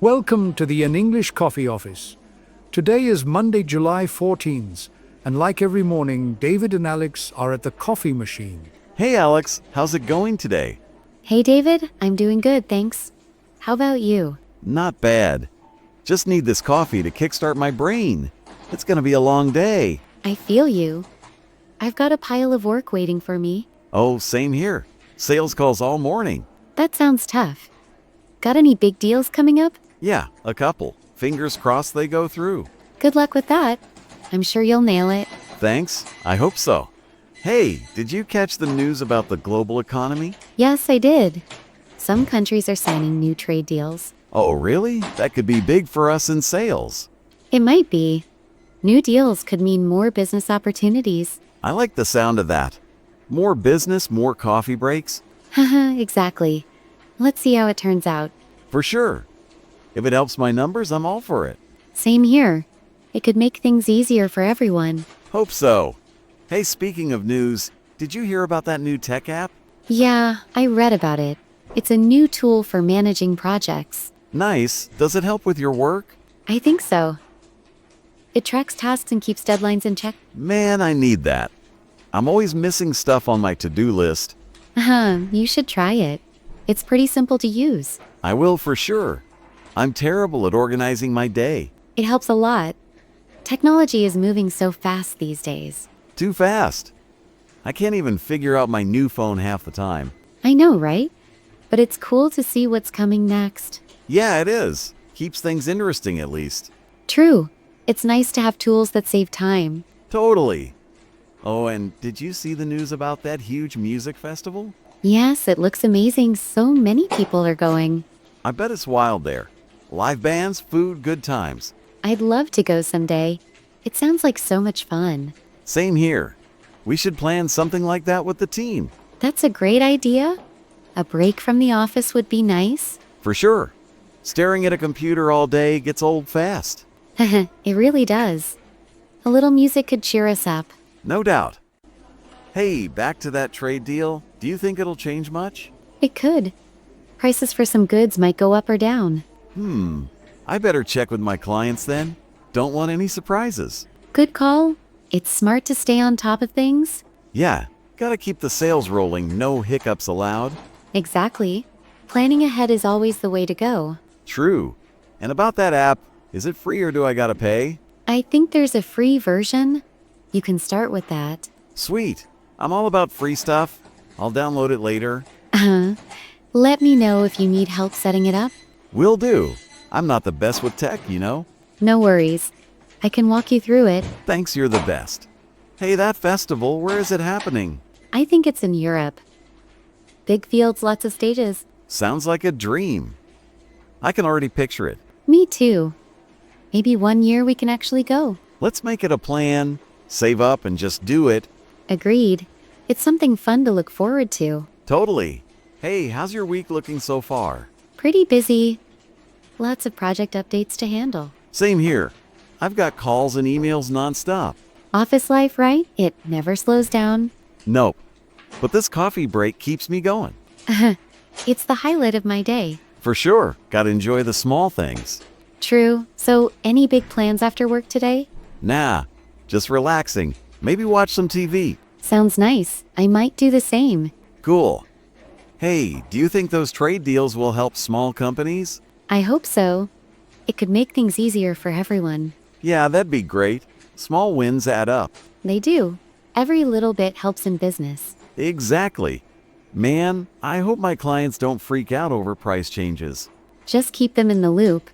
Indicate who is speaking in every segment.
Speaker 1: Welcome to the An English Coffee Office. Today is Monday, July 14th, and like every morning, David and Alex are at the coffee machine.
Speaker 2: Hey Alex, how's it going today?
Speaker 3: Hey David, I'm doing good, thanks. How about you?
Speaker 2: Not bad. Just need this coffee to kickstart my brain. It's gonna be a long day.
Speaker 3: I feel you. I've got a pile of work waiting for me.
Speaker 2: Oh, same here. Sales calls all morning.
Speaker 3: That sounds tough. Got any big deals coming up?
Speaker 2: Yeah, a couple. Fingers crossed they go through.
Speaker 3: Good luck with that. I'm sure you'll nail it.
Speaker 2: Thanks, I hope so. Hey, did you catch the news about the global economy?
Speaker 3: Yes, I did. Some countries are signing new trade deals.
Speaker 2: Oh, really? That could be big for us in sales.
Speaker 3: It might be. New deals could mean more business opportunities.
Speaker 2: I like the sound of that. More business, more coffee breaks?
Speaker 3: Haha, exactly. Let's see how it turns out.
Speaker 2: For sure. If it helps my numbers, I'm all for it.
Speaker 3: Same here. It could make things easier for everyone.
Speaker 2: Hope so. Hey, speaking of news, did you hear about that new tech app?
Speaker 3: Yeah, I read about it. It's a new tool for managing projects.
Speaker 2: Nice. Does it help with your work?
Speaker 3: I think so. It tracks tasks and keeps deadlines in check.
Speaker 2: Man, I need that. I'm always missing stuff on my to-do list.
Speaker 3: You should try it. It's pretty simple to use.
Speaker 2: I will for sure. I'm terrible at organizing my day.
Speaker 3: It helps a lot. Technology is moving so fast these days.
Speaker 2: Too fast. I can't even figure out my new phone half the time.
Speaker 3: I know, right? But it's cool to see what's coming next.
Speaker 2: Yeah, it is. Keeps things interesting at least.
Speaker 3: True. It's nice to have tools that save time.
Speaker 2: Totally. Oh, and did you see the news about that huge music festival?
Speaker 3: Yes, it looks amazing. So many people are going.
Speaker 2: I bet it's wild there. Live bands, food, good times.
Speaker 3: I'd love to go someday. It sounds like so much fun.
Speaker 2: Same here. We should plan something like that with the team.
Speaker 3: That's a great idea. A break from the office would be nice.
Speaker 2: For sure. Staring at a computer all day gets old fast.
Speaker 3: It really does. A little music could cheer us up.
Speaker 2: No doubt. Hey, back to that trade deal. Do you think it'll change much?
Speaker 3: It could. Prices for some goods might go up or down.
Speaker 2: I better check with my clients then. Don't want any surprises.
Speaker 3: Good call. It's smart to stay on top of things.
Speaker 2: Yeah, gotta keep the sales rolling, no hiccups allowed.
Speaker 3: Exactly. Planning ahead is always the way to go.
Speaker 2: True. And about that app, is it free or do I gotta pay?
Speaker 3: I think there's a free version. You can start with that.
Speaker 2: Sweet. I'm all about free stuff. I'll download it later.
Speaker 3: Let me know if you need help setting it up.
Speaker 2: Will do. I'm not the best with tech, you know.
Speaker 3: No worries. I can walk you through it.
Speaker 2: Thanks, you're the best. Hey, that festival, where is it happening?
Speaker 3: I think it's in Europe. Big fields, lots of stages.
Speaker 2: Sounds like a dream. I can already picture it.
Speaker 3: Me too. Maybe one year we can actually go.
Speaker 2: Let's make it a plan, save up and just do it.
Speaker 3: Agreed. It's something fun to look forward to.
Speaker 2: Totally. Hey, how's your week looking so far?
Speaker 3: Pretty busy. Lots of project updates to handle.
Speaker 2: Same here. I've got calls and emails nonstop.
Speaker 3: Office life, right? It never slows down.
Speaker 2: Nope. But this coffee break keeps me going.
Speaker 3: It's the highlight of my day.
Speaker 2: For sure. Gotta enjoy the small things.
Speaker 3: True. So, any big plans after work today?
Speaker 2: Nah, just relaxing. Maybe watch some TV.
Speaker 3: Sounds nice. I might do the same.
Speaker 2: Cool. Hey, do you think those trade deals will help small companies?
Speaker 3: I hope so. It could make things easier for everyone.
Speaker 2: Yeah, that'd be great. Small wins add up.
Speaker 3: They do. Every little bit helps in business.
Speaker 2: Exactly. Man, I hope my clients don't freak out over price changes.
Speaker 3: Just keep them in the loop.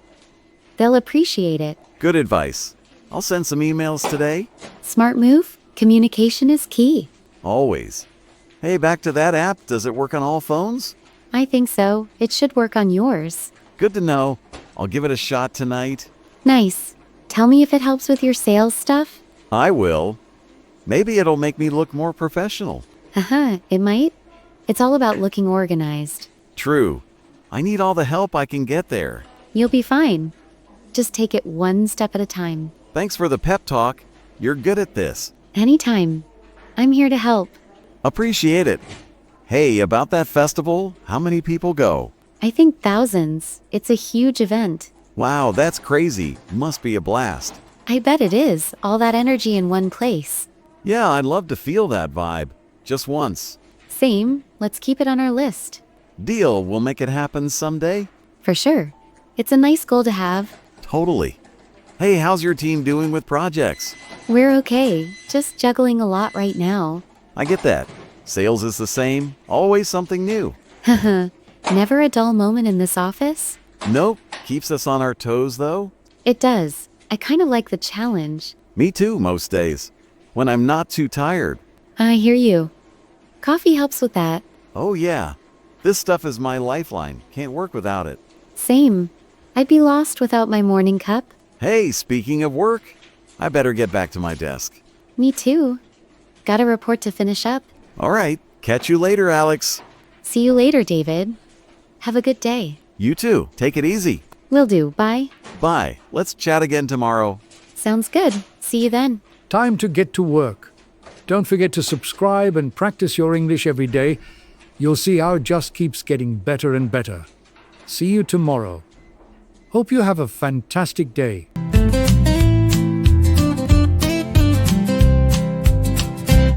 Speaker 3: They'll appreciate it.
Speaker 2: Good advice. I'll send some emails today.
Speaker 3: Smart move. Communication is key.
Speaker 2: Always. Hey, back to that app. Does it work on all phones?
Speaker 3: I think so. It should work on yours.
Speaker 2: Good to know. I'll give it a shot tonight.
Speaker 3: Nice. Tell me if it helps with your sales stuff.
Speaker 2: I will. Maybe it'll make me look more professional.
Speaker 3: It might. It's all about looking organized.
Speaker 2: True. I need all the help I can get there.
Speaker 3: You'll be fine. Just take it one step at a time.
Speaker 2: Thanks for the pep talk. You're good at this.
Speaker 3: Anytime. I'm here to help.
Speaker 2: Appreciate it. Hey, about that festival, how many people go?
Speaker 3: I think thousands. It's a huge event.
Speaker 2: Wow, that's crazy. Must be a blast.
Speaker 3: I bet it is, all that energy in one place.
Speaker 2: Yeah, I'd love to feel that vibe. Just once.
Speaker 3: Same, let's keep it on our list.
Speaker 2: Deal, we'll make it happen someday?
Speaker 3: For sure. It's a nice goal to have.
Speaker 2: Totally. Hey, how's your team doing with projects?
Speaker 3: We're okay, just juggling a lot right now.
Speaker 2: I get that. Sales is the same, always something new.
Speaker 3: Never a dull moment in this office?
Speaker 2: Nope, keeps us on our toes though.
Speaker 3: It does. I kind of like the challenge.
Speaker 2: Me too, most days. When I'm not too tired.
Speaker 3: I hear you. Coffee helps with that.
Speaker 2: Oh yeah. This stuff is my lifeline. Can't work without it.
Speaker 3: Same. I'd be lost without my morning cup.
Speaker 2: Hey, speaking of work, I better get back to my desk.
Speaker 3: Me too. Got a report to finish up.
Speaker 2: All right, catch you later, Alex.
Speaker 3: See you later, David. Have a good day.
Speaker 2: You too. Take it easy.
Speaker 3: Will do. Bye.
Speaker 2: Bye. Let's chat again tomorrow.
Speaker 3: Sounds good. See you then.
Speaker 1: Time to get to work. Don't forget to subscribe and practice your English every day. You'll see how it just keeps getting better and better. See you tomorrow. Hope you have a fantastic day.